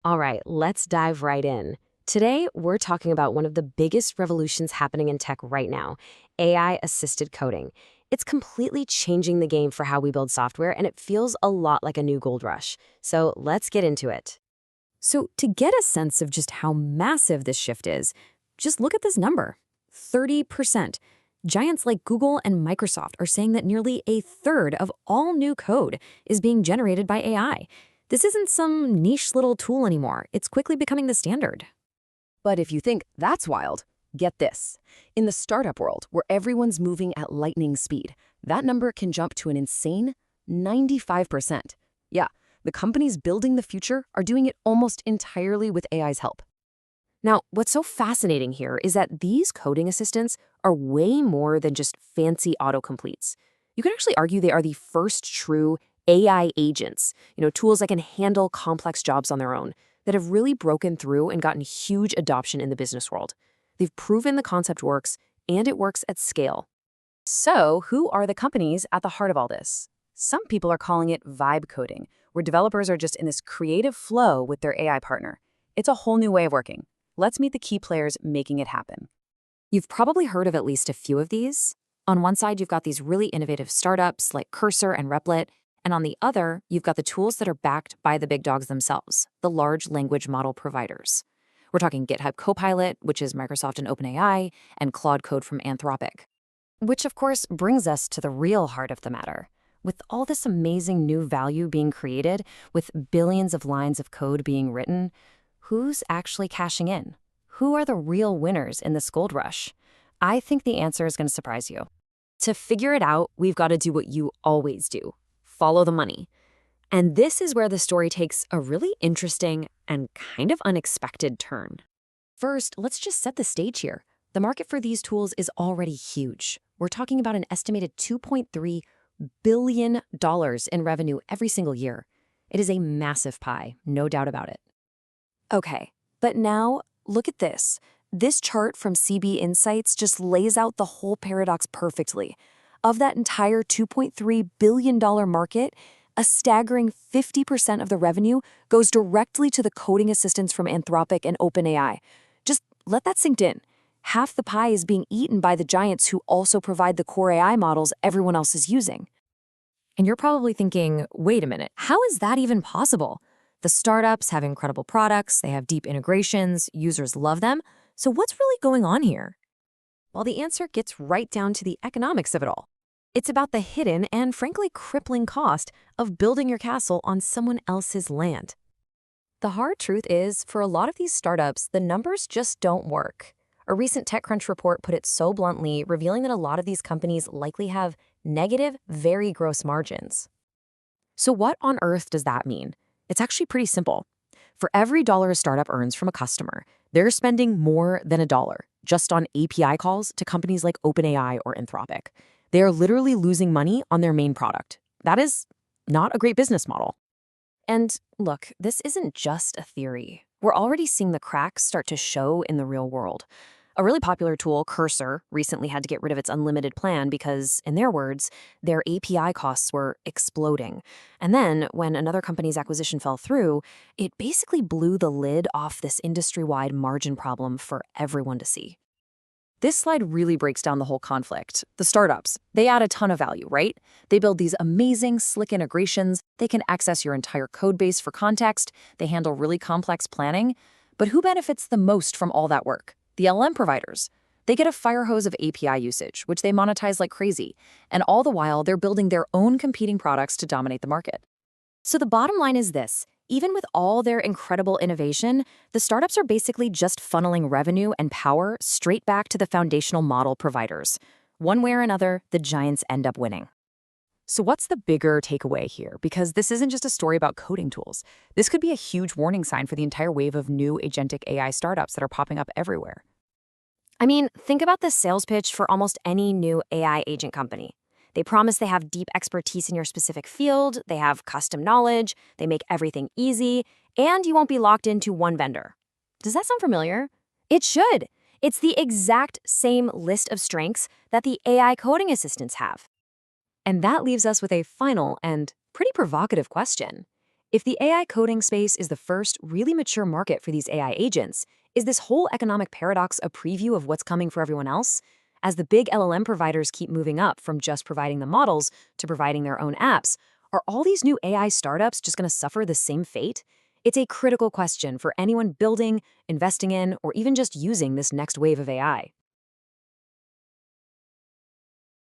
All right, let's dive right in. Today, we're talking about one of the biggest revolutions happening in tech right now, AI-assisted coding. It's completely changing the game for how we build software, and it feels a lot like a new gold rush. So let's get into it. So to get a sense of just how massive this shift is, just look at this number, 30%. Giants like Google and Microsoft are saying that nearly a third of all new code is being generated by AI. This isn't some niche little tool anymore. It's quickly becoming the standard. But if you think that's wild, get this. In the startup world, where everyone's moving at lightning speed, that number can jump to an insane 95%. Yeah, the companies building the future are doing it almost entirely with AI's help. Now, what's so fascinating here is that these coding assistants are way more than just fancy autocompletes. You can actually argue they are the first true AI agents, tools that can handle complex jobs on their own, that have really broken through and gotten huge adoption in the business world. They've proven the concept works, and it works at scale. So, who are the companies at the heart of all this? Some people are calling it vibe coding, where developers are just in this creative flow with their AI partner. It's a whole new way of working. Let's meet the key players making it happen. You've probably heard of at least a few of these. On one side, you've got these really innovative startups like Cursor and Replit, and on the other, you've got the tools that are backed by the big dogs themselves, the large language model providers. We're talking GitHub Copilot, which is Microsoft and OpenAI, and Claude Code from Anthropic. Which, of course, brings us to the real heart of the matter. With all this amazing new value being created, with billions of lines of code being written, who's actually cashing in? Who are the real winners in this gold rush? I think the answer is going to surprise you. To figure it out, we've got to do what you always do. Follow the money. And this is where the story takes a really interesting and kind of unexpected turn. First, let's just set the stage here. The market for these tools is already huge. We're talking about an estimated $2.3 billion in revenue every single year. It is a massive pie, no doubt about it. Okay, but now look at this. This chart from CB Insights just lays out the whole paradox perfectly. Of that entire $2.3 billion market, a staggering 50% of the revenue goes directly to the coding assistants from Anthropic and OpenAI. Just let that sink in. Half the pie is being eaten by the giants who also provide the core AI models everyone else is using. And you're probably thinking, wait a minute, how is that even possible? The startups have incredible products, they have deep integrations, users love them. So what's really going on here? Well, the answer gets right down to the economics of it all. It's about the hidden and frankly crippling cost of building your castle on someone else's land. The hard truth is, for a lot of these startups, the numbers just don't work. A recent TechCrunch report put it so bluntly, revealing that a lot of these companies likely have negative, very gross margins. So what on earth does that mean? It's actually pretty simple. For every dollar a startup earns from a customer, they're spending more than $1 just on API calls to companies like OpenAI or Anthropic. They are literally losing money on their main product. That is not a great business model. And look, this isn't just a theory. We're already seeing the cracks start to show in the real world. A really popular tool, Cursor, recently had to get rid of its unlimited plan because, in their words, their API costs were exploding. And then, when another company's acquisition fell through, it basically blew the lid off this industry-wide margin problem for everyone to see. This slide really breaks down the whole conflict. The startups, they add a ton of value, right? They build these amazing, slick integrations. They can access your entire code base for context. They handle really complex planning. But who benefits the most from all that work? The LLM providers. They get a fire hose of API usage, which they monetize like crazy. And all the while, they're building their own competing products to dominate the market. So the bottom line is this. Even with all their incredible innovation, the startups are basically just funneling revenue and power straight back to the foundational model providers. One way or another, the giants end up winning. So what's the bigger takeaway here? Because this isn't just a story about coding tools. This could be a huge warning sign for the entire wave of new agentic AI startups that are popping up everywhere. I mean, think about the sales pitch for almost any new AI agent company. They promise they have deep expertise in your specific field, they have custom knowledge, they make everything easy, and you won't be locked into one vendor. Does that sound familiar? It should. It's the exact same list of strengths that the AI coding assistants have. And that leaves us with a final and pretty provocative question. If the AI coding space is the first really mature market for these AI agents, is this whole economic paradox a preview of what's coming for everyone else? As the big LLM providers keep moving up from just providing the models to providing their own apps, are all these new AI startups just going to suffer the same fate? It's a critical question for anyone building, investing in, or even just using this next wave of AI.